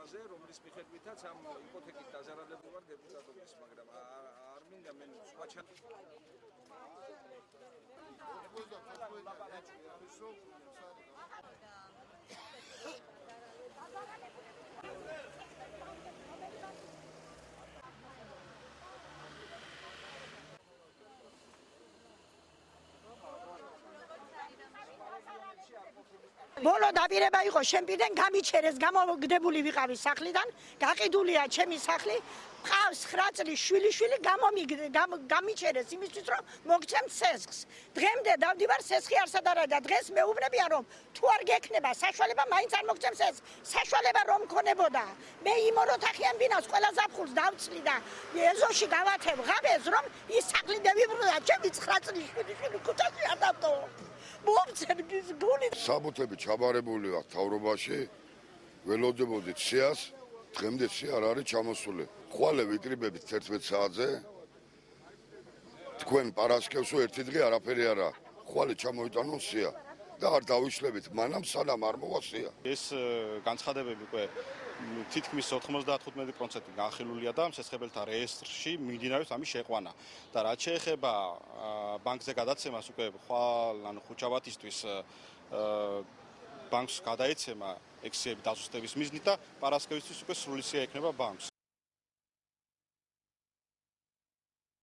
თემაზე, რომლის მიხედვითაც ამ იპოთეკით დაზარალებული ვარ დეპუტატობის, მაგრამ არ მინდა მე სხვა ბოლო დაპირება იყო შემპირდენ გამიჩერეს გამოგდებული ვიყავი სახლიდან გაყიდულია ჩემი სახლი ყავს 9 წლის შვილი გამიჩერეს იმისთვის რომ მოგცემ ცესხს დღემდე დავდივარ ცესხი არსად არა და დღეს მეუბნებია რომ თუ არ გექნება საშუალება მაინც არ მოგცემ ცესხს საშუალება რომ მქონებოდა მე იმ ოროთახიან ბინას ყველა ზაფხულს დავწლი და ეზოში გავათებ ღაბეს რომ ის სახლი დევიბრუნდა ჩემი 9 წლის შვილი ქუჩაში არ დავტოვო საბუთები ჩაბარებული აქვს თავრობაში, ველოდებოდით სიას, დღემდე სია არ არის ჩამოსული. ხვალე ვიკრიბებით 11 საათზე. თქვენ პარასკევსო ერთი დღე არაფერი არა. ხვალე ჩამოიტანონ სია და არ დავიშლებით მანამ სანამ არ მოვა სია. ეს განცხადებები უკვე თითქმის 95% განხილულია და მსესხებელთა რეესტრში მიმდინარეობს ამის შეყვანა. და რაც შეეხება ბანკზე გადაცემას უკვე ხვალ ხუჩაბათისთვის ბანკს გადაეცემა ექსიები დაზუსტების მიზნით და პარასკევისთვის უკვე სრული სია ექნება ბანკს.